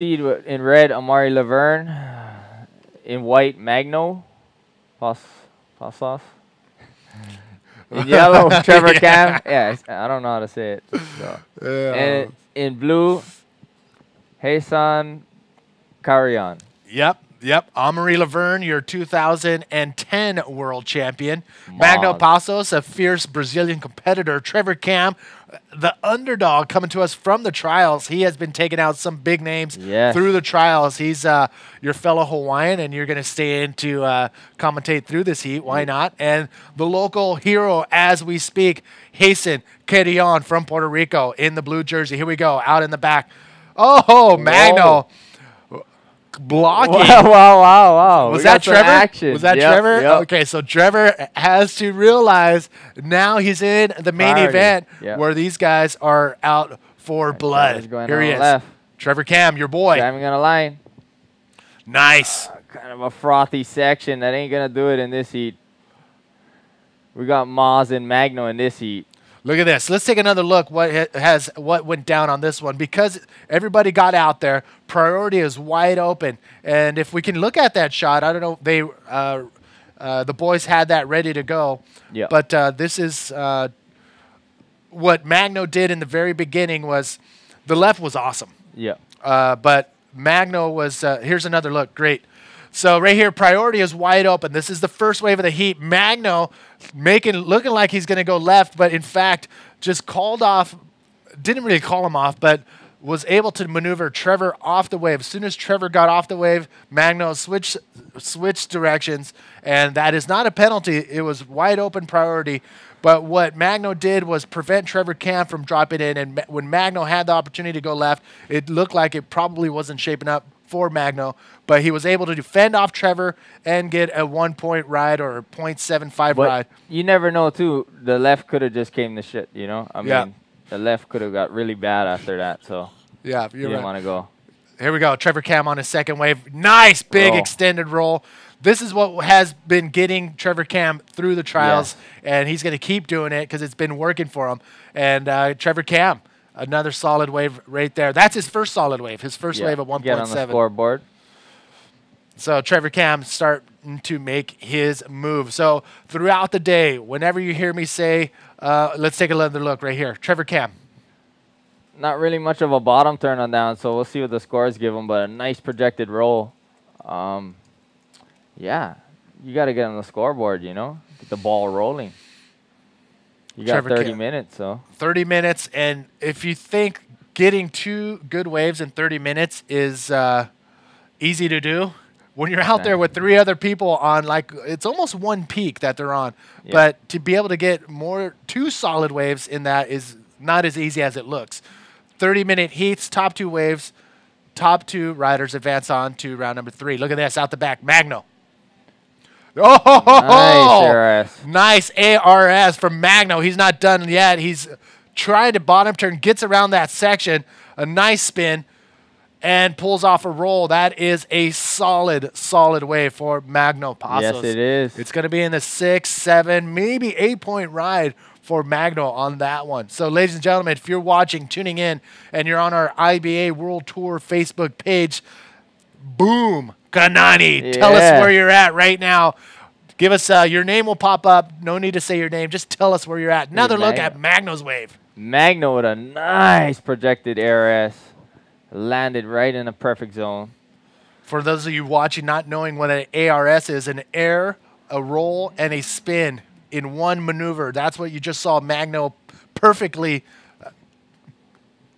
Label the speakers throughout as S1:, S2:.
S1: In red, Amari Laverne. In white, Magno. Pas, Passos. In yellow, Trevor Cam. Yeah, I don't know how to say it. So.
S2: Yeah.
S1: And in blue, Hasan Karian.
S2: Yep. Amaury Laverne, your 2010 world champion. Magno
S1: Maz.
S2: Passos, a fierce Brazilian competitor. Trevor Cam, the underdog coming to us from the trials. He has been taking out some big names
S1: Yes.
S2: through the trials. He's your fellow Hawaiian, and you're going to stay in to commentate through this heat. Why not? And the local hero as we speak, Hasan Karian from Puerto Rico in the blue jersey. Here we go, out in the back. Oh, Magno. Blocking.
S1: Wow.
S2: Was
S1: We
S2: that
S1: got some
S2: Trevor?
S1: action.
S2: Was that
S1: Yep,
S2: Trevor?
S1: yep.
S2: Okay, so Trevor has to realize now he's in the main
S1: Priority.
S2: event
S1: Yep.
S2: where these guys are out for blood.
S1: Trevor's going
S2: Here he
S1: on
S2: is.
S1: left.
S2: Trevor Cam, your boy.
S1: Jamming on a line.
S2: Nice.
S1: Kind of a frothy section. That ain't going to do it in this heat. We got Maz and Magno in this heat.
S2: Look at this. Let's take another look what went down on this one. Because everybody got out there, priority is wide open. And if we can look at that shot, I don't know, the boys had that ready to go.
S1: Yeah.
S2: But this is what Magno did in the very beginning was the left was awesome.
S1: Yeah.
S2: But Magno was, here's another look. Great. So right here, priority is wide open. This is the first wave of the heat. Magno looking like he's going to go left, but in fact, just called off, didn't really call him off, but was able to maneuver Trevor off the wave. As soon as Trevor got off the wave, Magno switched directions, and that is not a penalty. It was wide open priority. But what Magno did was prevent Trevor Cam from dropping in, and when Magno had the opportunity to go left, it looked like it probably wasn't shaping up for Magno, but he was able to fend off Trevor and get a 1-point ride or a 0.75 ride.
S1: You never know, too. The left could have just came to shit, you know? I mean, the left could have got really bad after that, so
S2: yeah,
S1: you didn't want to go.
S2: Here we go. Trevor Cam on his second wave. Nice big extended roll. This is what has been getting Trevor Cam through the trials, and he's going to keep doing it because it's been working for him. And Trevor Cam, another solid wave right there. That's his first solid wave, his first wave of 1.7.
S1: Get on the scoreboard.
S2: So Trevor Cam starting to make his move. So throughout the day, whenever you hear me say, let's take another look right here. Trevor Cam.
S1: Not really much of a bottom turn on down, so we'll see what the scores give him, but a nice projected roll. Yeah, you got to get on the scoreboard, you know, get the ball rolling. You got
S2: Trevor
S1: 30
S2: Cam.
S1: minutes, so.
S2: 30 minutes, and if you think getting 2 good waves in 30 minutes is easy to do, when you're out there with 3 other people on, like, it's almost 1 peak that they're on. Yeah. But to be able to get 2 solid waves in that is not as easy as it looks. 30-minute heats, top 2 waves, top 2 riders advance on to round number 3. Look at this, out the back, Magno. Oh, nice ARS from Magno. He's not done yet. He's trying to bottom turn, gets around that section, a nice spin, and pulls off a roll. That is a solid wave for Magno Passos.
S1: Yes, it is.
S2: It's going to be in the 6, 7, maybe 8-point ride for Magno on that one. So, ladies and gentlemen, if you're watching, tuning in, and you're on our IBA World Tour Facebook page, boom, Kanani, tell us where you're at right now. Give us your name will pop up. No need to say your name. Just tell us where you're at. Another look at Magno's wave.
S1: Magno with a nice projected ARS. Landed right in a perfect zone.
S2: For those of you watching not knowing what an ARS is, an air, a roll, and a spin in one maneuver. That's what you just saw Magno perfectly.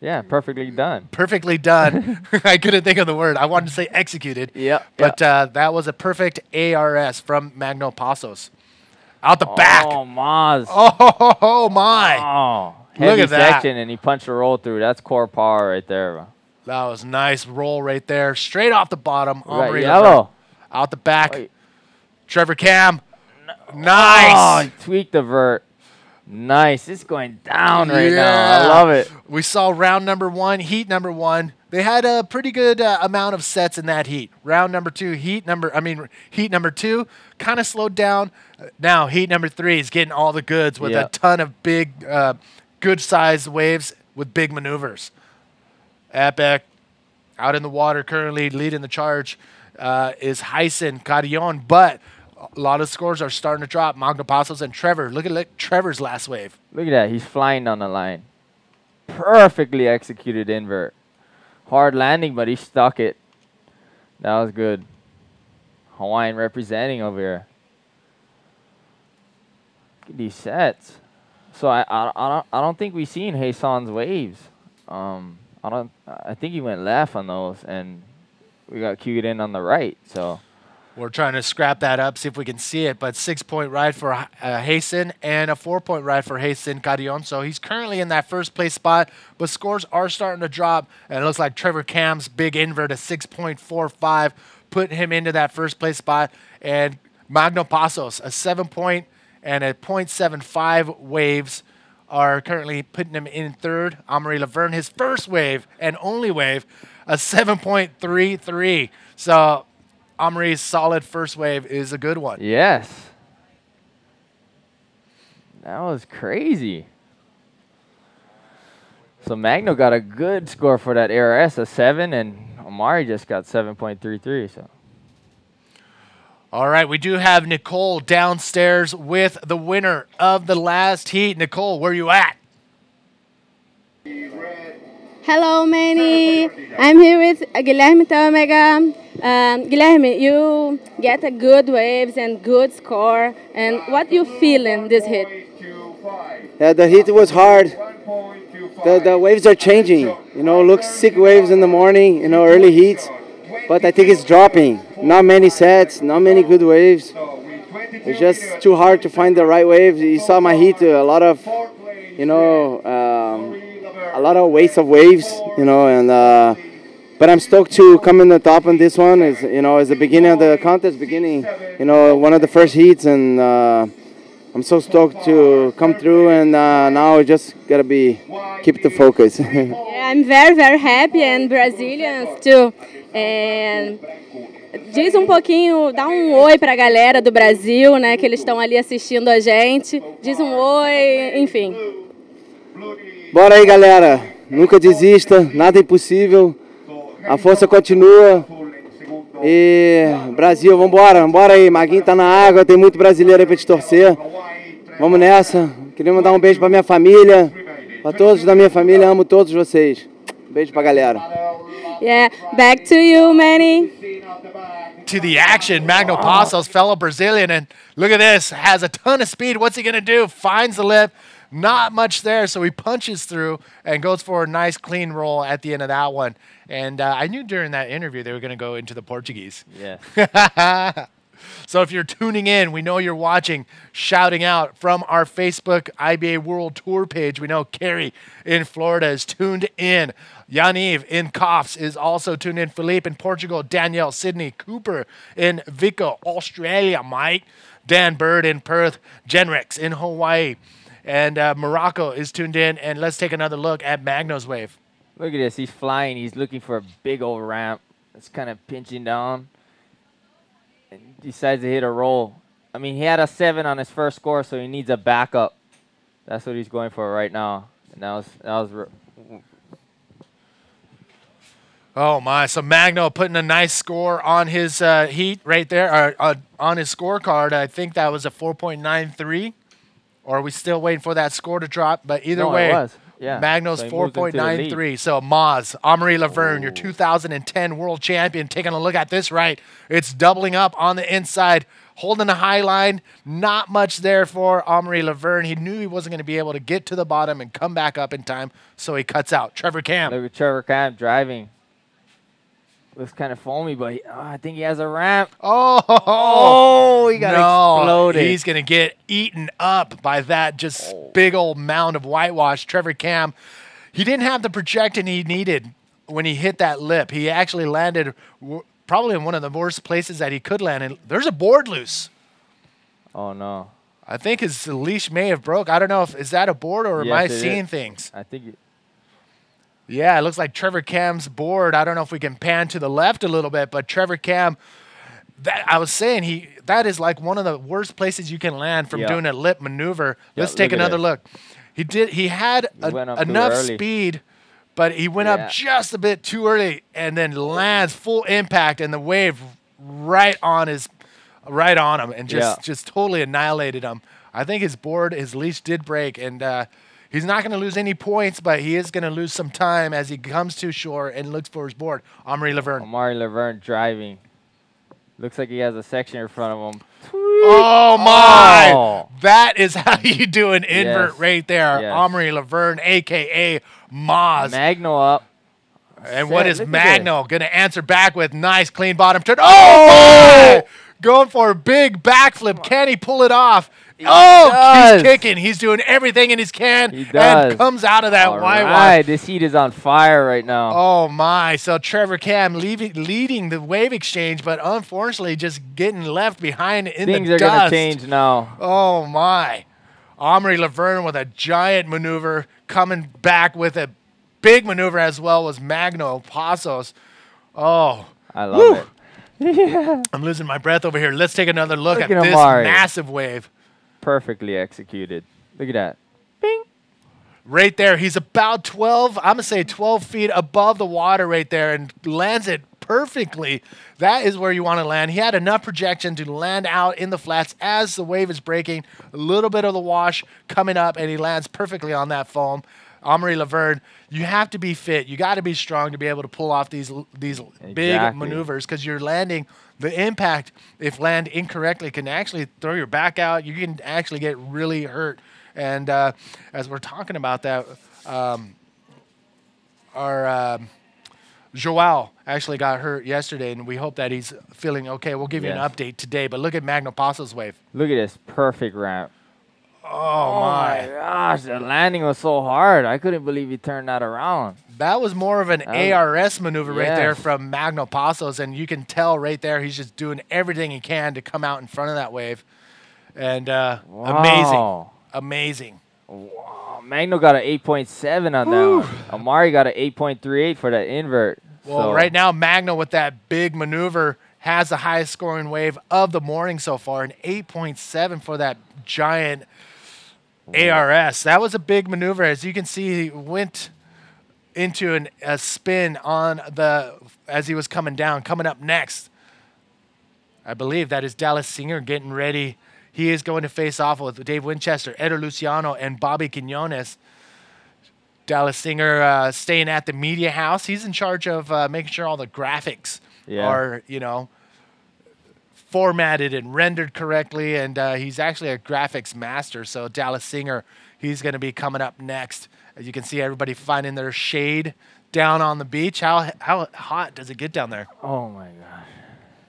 S1: Yeah, perfectly done.
S2: Perfectly done. I couldn't think of the word. I wanted to say executed.
S1: Yeah.
S2: But that was a perfect ARS from Magno Passos. Out the back.
S1: Oh, Maz.
S2: Oh, my.
S1: Oh,
S2: look at that.
S1: section, and he punched a roll through. That's core power right there, bro.
S2: That was nice roll right there. Straight off the bottom.
S1: Yellow.
S2: Out the back. Wait. Trevor Cam. Nice.
S1: Oh, he tweaked the vert. Nice. It's going down right now. I love it.
S2: We saw round number 1, heat number 1. They had a pretty good amount of sets in that heat. Round number 2, heat number 2 kind of slowed down. Now heat number 3 is getting all the goods with a ton of big, good-sized waves with big maneuvers. Epic. Out in the water currently leading the charge is Hyson Carrion, but a lot of scores are starting to drop. Magno Passos and Trevor. Look at Trevor's last wave.
S1: Look at that. He's flying down the line. Perfectly executed invert. Hard landing, but he stuck it. That was good. Hawaiian representing over here. Look at these sets. So I don't think we've seen Hasan's waves. I think he went left on those, and we got cued in on the right. So
S2: we're trying to scrap that up, see if we can see it. But 6-point ride for Hasan and a 4-point ride for Hasan Carrion. So he's currently in that first place spot, but scores are starting to drop. And it looks like Trevor Cam's big invert, a 6.45, put him into that first place spot. And Magno Passos, a 7-point and a 0.75 waves are currently putting him in third. Amaury Laverne, his first wave and only wave, a 7.33. So Amaury's solid first wave is a good one.
S1: Yes. That was crazy. So Magno got a good score for that ARS, a 7, and Amaury just got 7.33. So.
S2: All right, we do have Nicole downstairs with the winner of the last heat. Nicole, where you at?
S3: Hello, Manny. I'm here with Guilherme Tâmega. Guilherme, you get a good waves and good score. And what you feeling this hit?
S4: Yeah, the hit was hard. The waves are changing. You know, looks sick waves in the morning, you know, early heats. But I think it's dropping. Not many sets, not many good waves. It's just too hard to find the right waves. You saw my heat, a lot of, you know, a lot of waste of waves, you know, and but I'm stoked to come in the top on this one. It's, you know, it's the beginning of the contest, you know, one of the first heats, and I'm so stoked to come through, and now I just gotta keep the focus.
S3: Yeah, I'm very, very happy, and Brazilians too. And diz pouquinho, dá oi para a galera do Brasil, né, que eles estão ali assistindo a gente. Diz oi, enfim.
S4: Bora aí, galera. Nunca desista, nada é impossível. A força continua. E Brasil, vambora aí. Maguinho tá na água, tem muito brasileiro aí pra te torcer. Vamos nessa. Queria mandar um beijo pra minha família, pra todos da minha família, amo todos vocês. Beijo pra galera.
S3: Yeah, back to you, Manny.
S2: To the action, Magno Passos, fellow Brazilian, and look at this, has a ton of speed. What's he gonna do? Finds the lip, not much there, so he punches through and goes for a nice clean roll at the end of that one. And I knew during that interview they were gonna go into the Portuguese.
S1: Yeah.
S2: So if you're tuning in, we know you're watching, shouting out from our Facebook IBA World Tour page. We know Carrie in Florida is tuned in. Yaniv in Coffs is also tuned in. Philippe in Portugal. Danielle, Sydney, Cooper in Vico, Australia. Mike, Dan Bird in Perth. Genrix in Hawaii. And Morocco is tuned in. And let's take another look at Magno's wave.
S1: Look at this. He's flying. He's looking for a big old ramp. It's kind of pinching down. And decides to hit a roll. I mean, he had a 7 on his first score, so he needs a backup. That's what he's going for right now. And that was
S2: oh my! So Magno putting a nice score on his heat right there, or on his scorecard. I think that was a 4.93. Or are we still waiting for that score to drop? But either way,
S1: it was. Yeah.
S2: Magno's
S1: So
S2: 4.93. So Maz, Amaury Laverne, your 2010 world champion, taking a look at this right. It's doubling up on the inside, holding a high line. Not much there for Amaury Laverne. He knew he wasn't going to be able to get to the bottom and come back up in time, so he cuts out. Trevor Cam.
S1: Look at Trevor Cam driving. Looks kind of foamy, but I think he has a ramp.
S2: Oh,
S1: he got exploded.
S2: He's going to get eaten up by that just big old mound of whitewash. Trevor Cam, he didn't have the projection he needed when he hit that lip. He actually landed probably in one of the worst places that he could land in. There's a board loose.
S1: Oh, no.
S2: I think his leash may have broke. I don't know if is that a board or am I seeing things?
S1: I think
S2: yeah, it looks like Trevor Cam's board. I don't know if we can pan to the left a little bit, but Trevor Cam, that I was saying, that is like one of the worst places you can land from doing a lip maneuver. Let's take another look. He had enough speed, but he went
S1: Yeah.
S2: up just a bit too early and then lands full impact, and the wave right on him and just totally annihilated him. I think his leash did break, and he's not going to lose any points, but he is going to lose some time as he comes to shore and looks for his board. Amaury Laverne.
S1: Amaury Laverne driving. Looks like he has a section in front of him.
S2: Oh, my.
S1: Oh.
S2: That is how you do an invert
S1: Yes.
S2: right there.
S1: Yes.
S2: Amaury Laverne, a.k.a. Maz.
S1: Magno up.
S2: And what is
S1: Look at
S2: Magno going to answer back with? Nice clean bottom turn. Oh, my! Going for a big backflip. Can he pull it off?
S1: does.
S2: He's kicking. He's doing everything in his can.
S1: He does.
S2: And comes out of that
S1: All
S2: Y-Y.
S1: right, this heat is on fire right now.
S2: Oh, my. So Trevor Cam leading the wave exchange, but unfortunately just getting left behind in
S1: Things
S2: the
S1: are
S2: dust.
S1: going to change now.
S2: Oh, my. Amaury Laverne with a giant maneuver, coming back with a big maneuver as well was Magno Passos. Oh.
S1: I love it.
S2: I'm losing my breath over here. Let's take another look at this
S1: Amaury.
S2: massive wave.
S1: Perfectly executed. Look at that. Bing.
S2: Right there. He's about 12, I'm going to say 12 feet above the water right there and lands it perfectly. That is where you want to land. He had enough projection to land out in the flats as the wave is breaking. A little bit of the wash coming up, and he lands perfectly on that foam. Amaury Laverne, you have to be fit. You got to be strong to be able to pull off these big maneuvers because you're landing. The impact, if land incorrectly, can actually throw your back out. You can actually get really hurt. And as we're talking about that, our Joao actually got hurt yesterday, and we hope that he's feeling okay. We'll give you an update today. But look at Magno Passo's wave.
S1: Look at this perfect ramp.
S2: Oh, my
S1: gosh, the landing was so hard. I couldn't believe he turned that around.
S2: That was more of an ARS maneuver right there
S1: Yes.
S2: from Magno Passos, and you can tell right there he's just doing everything he can to come out in front of that wave. And
S1: Wow.
S2: amazing.
S1: Wow. Magno got an 8.7 on that one. Amaury got an 8.38 for that invert.
S2: Well,
S1: So,
S2: right now, Magno with that big maneuver has the highest scoring wave of the morning so far, an 8.7 for that giant ARS. That was a big maneuver. As you can see, he went into a spin on as he was coming down. Coming up next, I believe that is Dallas Singer getting ready. He is going to face off with Dave Winchester, Eder Luciano, and Bobby Quinones. Dallas Singer staying at the media house. He's in charge of making sure all the graphics are, formatted and rendered correctly, and he's actually a graphics master. So Dallas Singer, he's going to be coming up next. As you can see, everybody finding their shade down on the beach. How hot does it get down there?
S1: oh my gosh.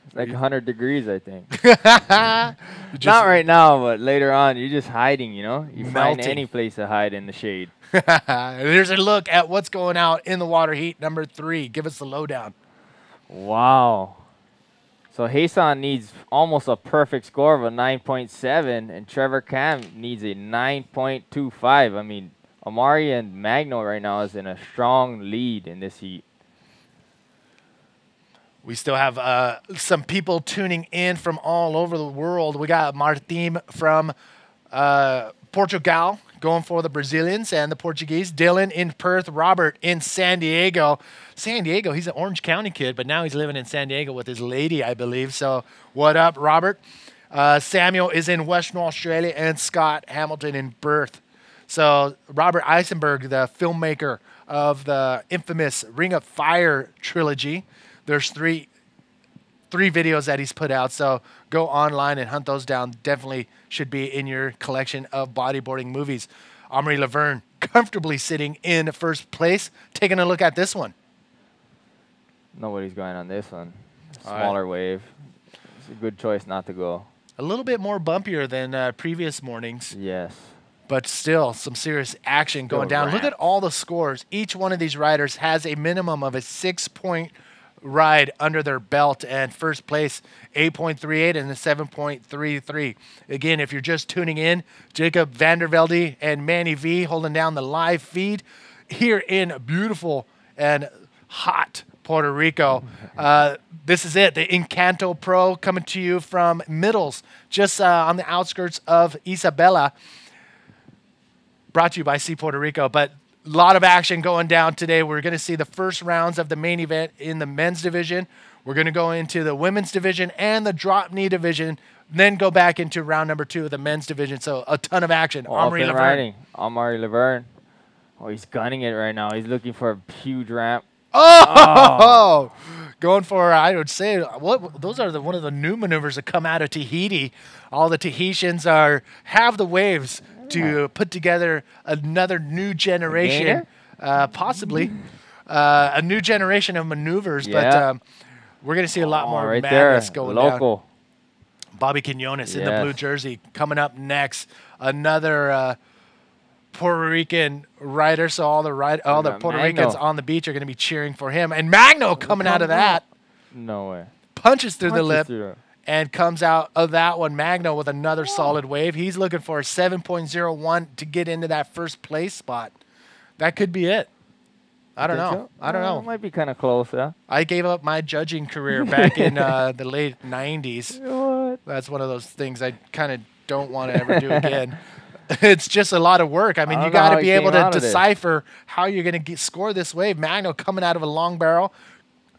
S1: It's like 100 degrees, I think.
S2: Just
S1: Not right now, but later on, you're just hiding, you know? You find
S2: Melting.
S1: any place to hide in the shade.
S2: Here's a look at what's going out in the water heat. Number 3. Give us the lowdown.
S1: Wow. So Hasan needs almost a perfect score of a 9.7, and Trevor Cam needs a 9.25. I mean, Amaury and Magno right now is in a strong lead in this heat.
S2: We still have some people tuning in from all over the world. We got Martim from Portugal going for the Brazilians and the Portuguese. Dylan in Perth. Robert in San Diego. San Diego, he's an Orange County kid, but now he's living in San Diego with his lady, I believe. So what up, Robert? Samuel is in Western Australia, and Scott Hamilton in Perth. So Robert Eisenberg, the filmmaker of the infamous Ring of Fire trilogy. There's three videos that he's put out, so go online and hunt those down. Definitely should be in your collection of bodyboarding movies. Amaury Laverne comfortably sitting in first place. Taking a look at this one.
S1: Nobody's going on this one. Smaller wave. It's a good choice not to go.
S2: A little bit more bumpier than previous mornings,
S1: Yes.
S2: but still some serious action going down. Look at all the scores. Each one of these riders has a minimum of a 6-point ride under their belt, and first place 8.38 and a 7.33. Again, if you're just tuning in, Jacob Vandervelde and Manny V holding down the live feed here in beautiful and hot Puerto Rico. This is it, the Encanto Pro coming to you from Middles, just on the outskirts of Isabela. Brought to you by Sea Puerto Rico. But lot of action going down today. We're going to see the first rounds of the main event in the men's division. We're going to go into the women's division and the drop knee division, then go back into round number 2 of the men's division. So a ton of action. Amaury Laverne.
S1: Amaury Laverne. Oh, he's gunning it right now. He's looking for a huge ramp.
S2: Oh! Going for, I would say, those are one of the new maneuvers that come out of Tahiti. All the Tahitians have the waves to put together another new generation, possibly a new generation of maneuvers.
S1: Yeah.
S2: But we're going to see a lot more
S1: right
S2: madness
S1: there.
S2: going
S1: Local.
S2: down. Bobby Quinones in the blue jersey coming up next. Another Puerto Rican rider. So all the Puerto Ricans on the beach are going to be cheering for him. And Magno coming out of that.
S1: No way.
S2: Punches through the lip. And comes out of that one, Magno, with another solid wave. He's looking for a 7.01 to get into that first place spot. That could be it. I don't know. I don't know.
S1: It might be kind of close, yeah.
S2: I gave up my judging career back in the late 90s.
S1: What?
S2: That's one of those things I kind of don't want to ever do again. It's just a lot of work. I mean, you got to be able to decipher how you're going to score this wave. Magno coming out of a long barrel.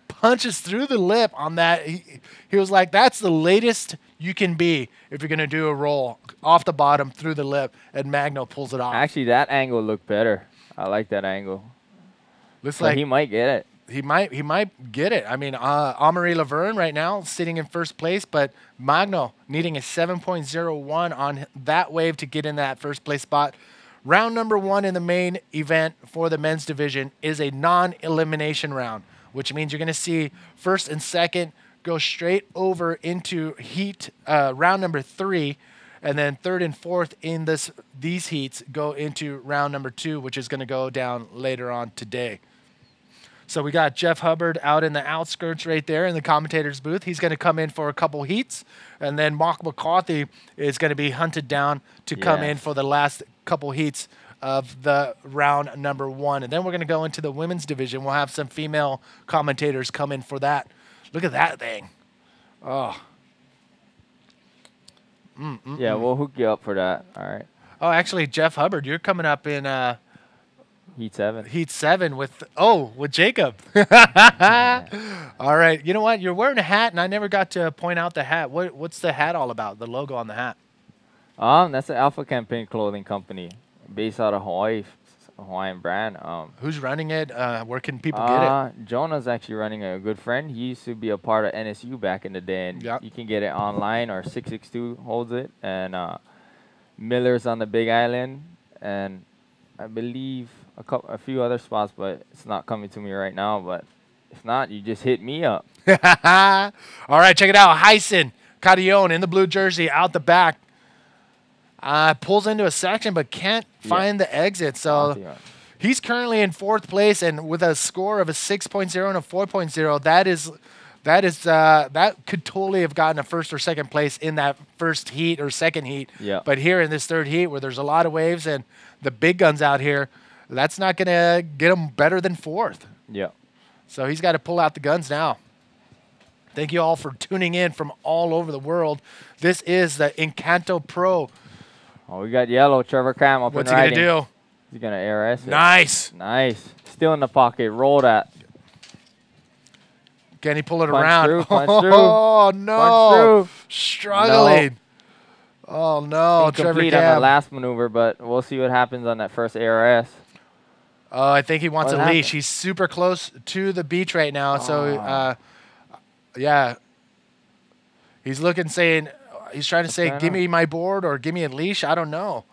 S2: Punches through the lip on that. He was like, that's the latest you can be if you're going to do a roll off the bottom through the lip, and Magno pulls it off.
S1: Actually, that angle looked better. I like that angle.
S2: Looks like
S1: he might get it.
S2: He might get it. I mean, Amaury Laverne right now sitting in first place, but Magno needing a 7.01 on that wave to get in that first place spot. Round number 1 in the main event for the men's division is a non-elimination round, which means you're going to see first and second go straight over into heat round number 3, and then third and fourth in these heats go into round number 2, which is going to go down later on today. So we got Jeff Hubbard out in the outskirts right there in the commentator's booth. He's going to come in for a couple heats, and then Mark McCarthy is going to be hunted down to come in for the last couple heats of the round number 1. And then we're going to go into the women's division. We'll have some female commentators come in for that. Look at that thing. Oh.
S1: Yeah, we'll hook you up for that. All right.
S2: Oh, actually, Jeff Hubbard, you're coming up in
S1: Heat 7.
S2: Heat 7 with Jacob. All right. You know what? You're wearing a hat, and I never got to point out the hat. What's the hat all about, the logo on the hat?
S1: That's the Alpha Campaign clothing company based out of Hawaii, Hawaiian brand.
S2: Who's running it? Where can people get it?
S1: Jonah's actually running a good friend. He used to be a part of NSU back in the day, and you can get it online, or 662 holds it, and Miller's on the Big Island, and I believe a few other spots, but it's not coming to me right now. But if not, you just hit me up.
S2: All right, check it out. Hyson Carillon in the blue jersey out the back. Pulls into a section but can't find the exit. So he's currently in 4th place, and with a score of a 6.0 and a 4.0, that could totally have gotten a 1st or 2nd place in that first heat or second heat. But here in this 3rd heat, where there's a lot of waves and the big guns out here, that's not going to get him better than 4th. So he's got to pull out the guns now. Thank you all for tuning in from all over the world. This is the Encanto Pro.
S1: Oh, we got yellow. Trevor Cam up
S2: What's
S1: and riding.
S2: What's he going to do?
S1: He's going to ARS it.
S2: Nice.
S1: Nice. Still in the pocket. Roll that.
S2: Can he pull it
S1: punch
S2: around?
S1: Through, punch through.
S2: Oh, no.
S1: Punch through.
S2: Struggling. No. Oh, no. Trevor Cam.
S1: On the last maneuver, but we'll see what happens on that first ARS.
S2: Oh, I think he wants a leash. He's super close to the beach right now. So, yeah. He's looking, saying, he's trying to say, give me my board or give me a leash. I don't know.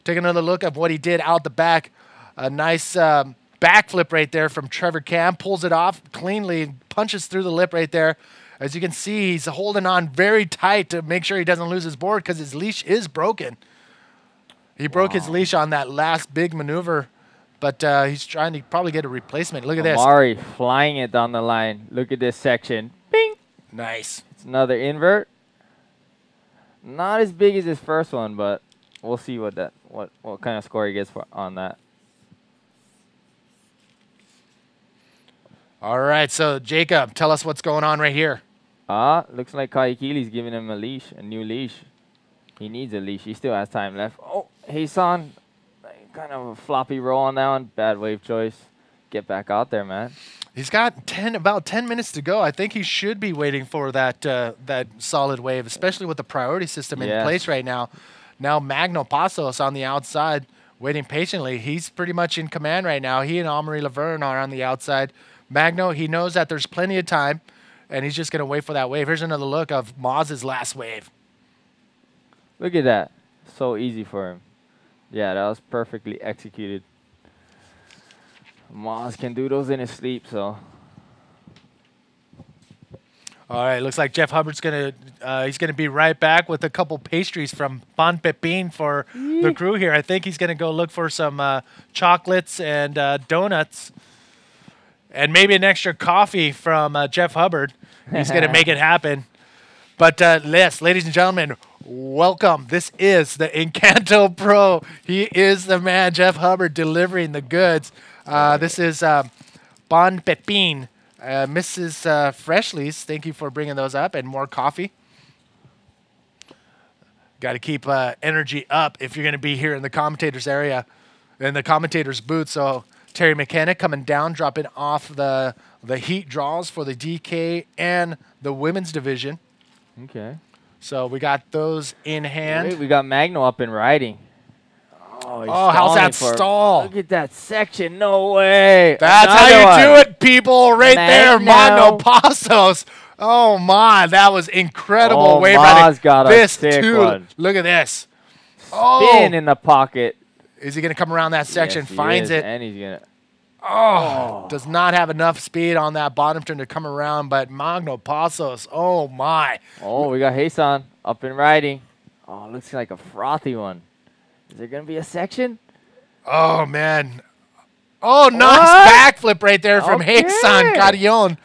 S2: Take another look at what he did out the back. A nice backflip right there from Trevor Cam. Pulls it off cleanly, punches through the lip right there. As you can see, he's holding on very tight to make sure he doesn't lose his board because his leash is broken. He broke his leash on that last big maneuver, but he's trying to probably get a replacement. Look at this.
S1: Amaury flying it down the line. Look at this section. Bing!
S2: Nice.
S1: It's another invert. Not as big as his first one, but we'll see what kind of score he gets on that.
S2: All right, so Jacob, tell us what's going on right here.
S1: Looks like Kaikili's giving him a leash, a new leash. He needs a leash. He still has time left. Oh, hey, son. kind of a floppy roll on that one. Bad wave choice. Get back out there, man.
S2: He's got about 10 minutes to go. I think he should be waiting for that solid wave, especially with the priority system in place right now. Now Magno Pasos on the outside, waiting patiently. He's pretty much in command right now. He and Amaury Laverne are on the outside. Magno, he knows that there's plenty of time, and he's just going to wait for that wave. Here's another look of Maz's last wave.
S1: Look at that. So easy for him. Yeah, that was perfectly executed. Maz can do those in his sleep, so.
S2: All right, looks like Jeff Hubbard's he's gonna be right back with a couple pastries from Bon Pepin for the crew here. I think he's gonna go look for some chocolates and donuts, and maybe an extra coffee from Jeff Hubbard. He's gonna make it happen. But yes, ladies and gentlemen, welcome. This is the Encanto Pro. He is the man, Jeff Hubbard, delivering the goods. This is Bon Pepin. Mrs. Freshleys, thank you for bringing those up, and more coffee. Got to keep energy up if you're going to be here in the commentators area, in the commentators booth. So Terry McKenna coming down, dropping off the heat draws for the DK and the women's division.
S1: Okay.
S2: So we got those in hand.
S1: Wait, we got Magno up and riding.
S2: Oh, how's that stall?
S1: Look at that section. No way.
S2: That's how you do it, people. Right there. Magno Pasos. Oh, my. That was incredible.
S1: Wave riding. Got this, too. One.
S2: Look at this.
S1: Spin in the pocket.
S2: Is he going to come around that section?
S1: Yes,
S2: finds it.
S1: And he's going to.
S2: Oh, does not have enough speed on that bottom turn to come around, but Magno Pasos. Oh, my.
S1: Oh, we got Hasan up and riding. Oh, looks like a frothy one. Is there going to be a section?
S2: Oh, man. Oh, nice backflip right there from Hasan Carrion.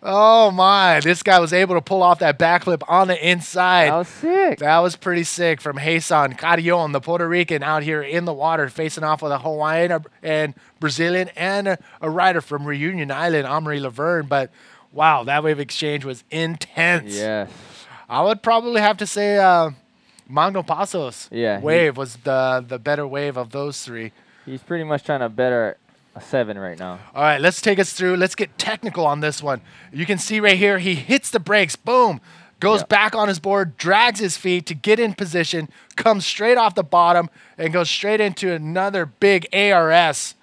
S2: Oh, my. This guy was able to pull off that backflip on the inside.
S1: That was sick.
S2: That was pretty sick from Hasan Carrion, the Puerto Rican out here in the water, facing off with a Hawaiian and Brazilian and a rider from Reunion Island, Amaury Laverne. But, wow, that wave exchange was intense.
S1: Yes.
S2: I would probably have to say Magno Pasos wave was the better wave of those three.
S1: He's pretty much trying to better a 7 right now.
S2: All right, let's take us through. Let's get technical on this one. You can see right here, he hits the brakes, boom, goes back on his board, drags his feet to get in position, comes straight off the bottom, and goes straight into another big ARS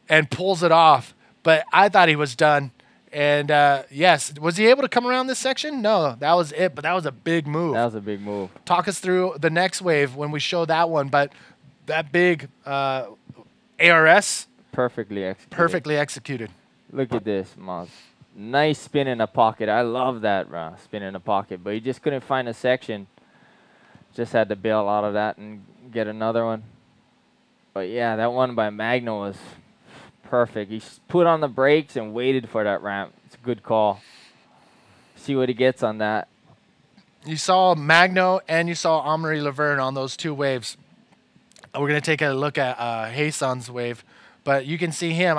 S2: and pulls it off. But I thought he was done. And, yes, was he able to come around this section? No, that was it, but that was a big move.
S1: That was a big move.
S2: Talk us through the next wave when we show that one. But that big ARS.
S1: Perfectly executed.
S2: Perfectly executed.
S1: Look at this, Maz. Nice spin in the pocket. I love that spin in the pocket, but he just couldn't find a section. Just had to bail out of that and get another one. But, yeah, that one by Magno was perfect. He put on the brakes and waited for that ramp. It's a good call. See what he gets on that.
S2: You saw Magno and you saw Amaury Laverne on those two waves. We're going to take a look at Hasan's wave. But you can see him.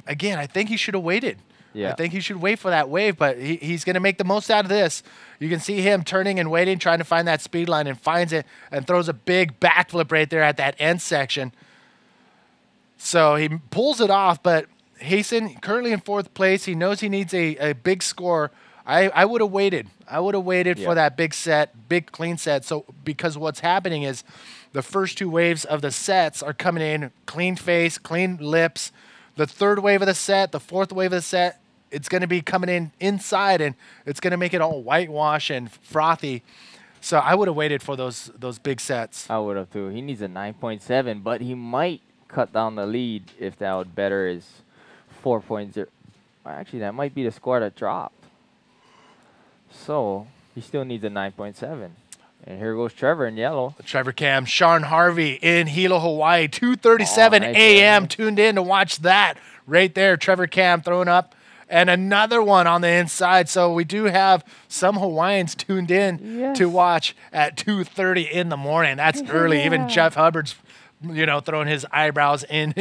S2: Again, I think he should have waited. Yeah. I think he should wait for that wave, but he's going to make the most out of this. You can see him turning and waiting, trying to find that speed line, and finds it and throws a big backflip right there at that end section. So he pulls it off, but Hasan, currently in 4th place, he knows he needs a big score. I would have waited. I would have waited for that big set, big clean set. So because what's happening is the first 2 waves of the sets are coming in clean face, clean lips. The 3rd wave of the set, the 4th wave of the set, it's going to be coming in inside, and it's going to make it all whitewash and frothy. So I would have waited for those big sets.
S1: I would have too. He needs a 9.7, but he might cut down the lead if that would better his 4.0. Actually, that might be the score that dropped. So he still needs a 9.7. And here goes Trevor in yellow.
S2: Trevor Cam, Sean Harvey in Hilo, Hawaii, 2:37 a.m. Tuned in to watch that right there. Trevor Cam throwing up, and another one on the inside. So we do have some Hawaiians tuned in to watch at 2:30 in the morning. That's early. Even Jeff Hubbard's, throwing his eyebrows in,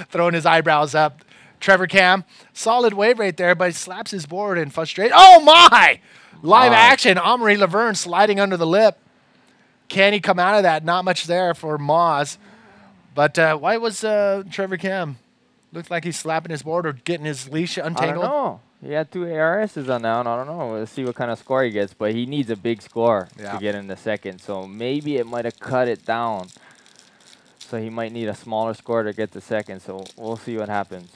S2: throwing his eyebrows up. Trevor Cam, solid wave right there, but he slaps his board in frustration. Oh my! Live action. Amaury Laverne sliding under the lip. Can he come out of that? Not much there for Maz. But why was Trevor Cam? Looked like he's slapping his board or getting his leash
S1: I don't
S2: untangled.
S1: know. He had 2 ARSs on down. I don't know. Let's see what kind of score he gets. But he needs a big score
S2: Yeah.
S1: to get in the second. So maybe it might have cut it down. So he might need a smaller score to get the second. So we'll see what happens.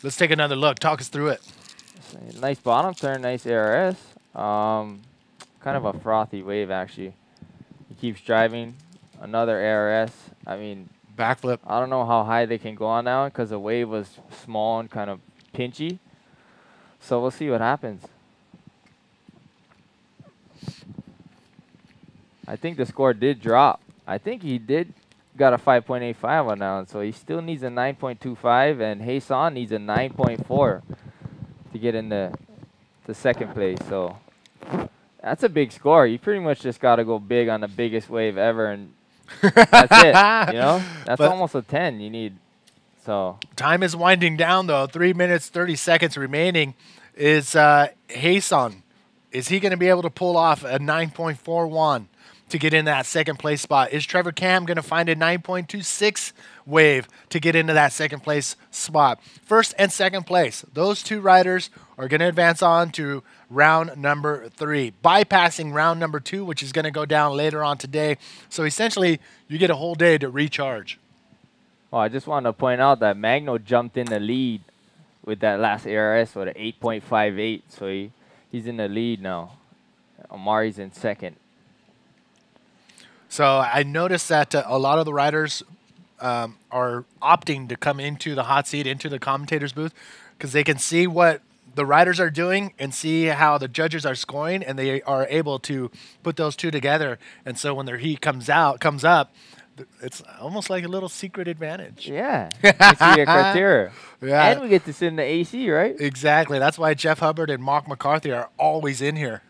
S2: Let's take another look. Talk us through it.
S1: So, nice bottom turn, nice ARS. Kind of a frothy wave, actually. He keeps driving. Another ARS. I mean,
S2: Backflip.
S1: I don't know how high they can go on that one because the wave was small and kind of pinchy. So we'll see what happens. I think the score did drop. I think he did got a 5.85 on that one, so he still needs a 9.25, and Hasan needs a 9.4 to get in the second place. So that's a big score. You pretty much just got to go big on the biggest wave ever, and that's it. You know, that's
S2: But
S1: almost a 10 you need. So
S2: time is winding down, though. 3 minutes, 30 seconds remaining. Is Hasan, is he going to be able to pull off a 9.41 to get in that second place spot? Is Trevor Cam going to find a 9.26 wave to get into that second place spot? First and second place, those two riders are going to advance on to round number 3, bypassing round number 2, which is going to go down later on today. So essentially, you get a whole day to recharge.
S1: well, I just wanted to point out that Magno jumped in the lead with that last ARS with an 8.58. So he's in the lead now. Amari's in second.
S2: So I noticed that a lot of the riders are opting to come into the hot seat, into the commentator's booth, because they can see what the riders are doing and see how the judges are scoring, and they are able to put those two together. And so when their heat comes up, it's almost like a little secret advantage.
S1: Yeah. You see the criteria.
S2: Yeah.
S1: And we get to sit in the AC, right?
S2: Exactly. That's why Jeff Hubbard and Mark McCarthy are always in here.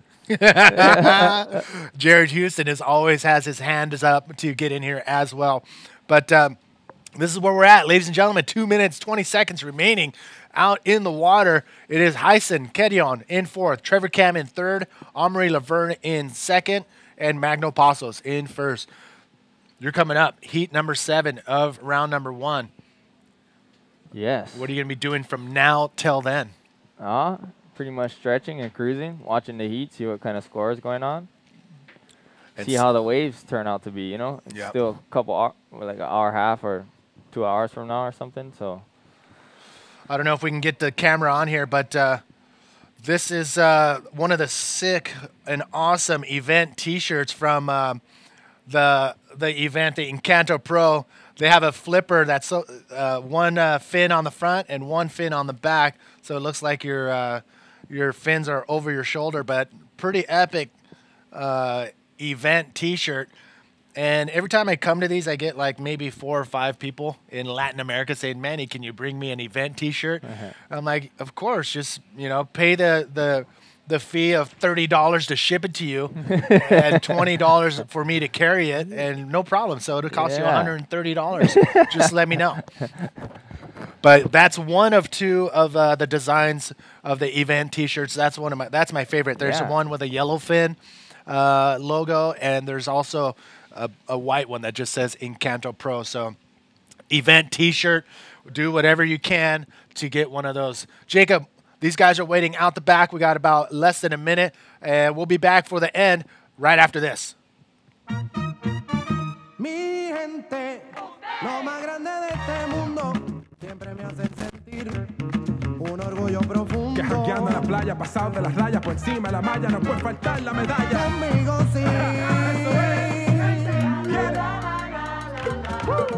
S2: Jared Houston always has his hands up to get in here as well. But this is where we're at, ladies and gentlemen. 2 minutes, 20 seconds remaining out in the water. It is Hyson Kedion in fourth, Trevor Cam in third, Amaury Laverne in second, and Magno Passos in first. You're coming up, heat number 7 of round number 1.
S1: Yes.
S2: What are you going to be doing from now till then?
S1: Pretty much stretching and cruising, watching the heat, see what kind of score is going on.
S2: And
S1: See how the waves turn out to be, you know? It's
S2: Yep.
S1: still a couple hours, like an hour and a half or 2 hours from now or something, so.
S2: I don't know if we can get the camera on here, but this is one of the sick and awesome event T-shirts from the event, the Encanto Pro. They have a flipper that's one fin on the front and one fin on the back, so it looks like your fins are over your shoulder. But pretty epic event T-shirt. And every time I come to these, I get like maybe 4 or 5 people in Latin America saying, "Manny, can you bring me an event T-shirt?" I'm like, "Of course, just pay the fee of $30 to ship it to you, and $20 for me to carry it, and no problem. So it'll cost you $130. Just let me know." But that's one of 2 of the designs of the event T-shirts. That's my favorite. There's one with a yellow fin logo, and there's also a white one that just says Encanto Pro. So event T-shirt, do whatever you can to get one of those. Jacob, these guys are waiting out the back. We got about less than a minute, and we'll be back for the end right after this.
S5: Mi gente, lo más grande de este mundo, siempre me hacen sentir un orgullo profundo.
S6: Que hackeando en la playa, pasado de las rayas, por encima de la malla, no puede faltar la medalla.
S5: Conmigo sí.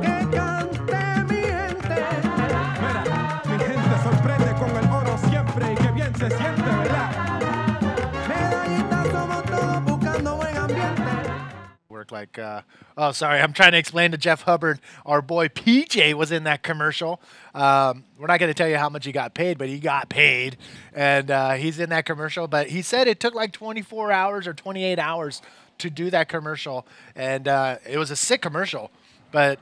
S5: Que cante mi gente.
S6: Mira, mi gente sorprende con el oro siempre y que bien se siente, ¿verdad?
S5: Medallitas somos todos buscando buen ambiente.
S2: Work like, oh, sorry, I'm trying to explain to Jeff Hubbard. Our boy PJ was in that commercial. We're not going to tell you how much he got paid, but he got paid, and he's in that commercial. But he said it took like 24 hours or 28 hours to do that commercial, and it was a sick commercial. But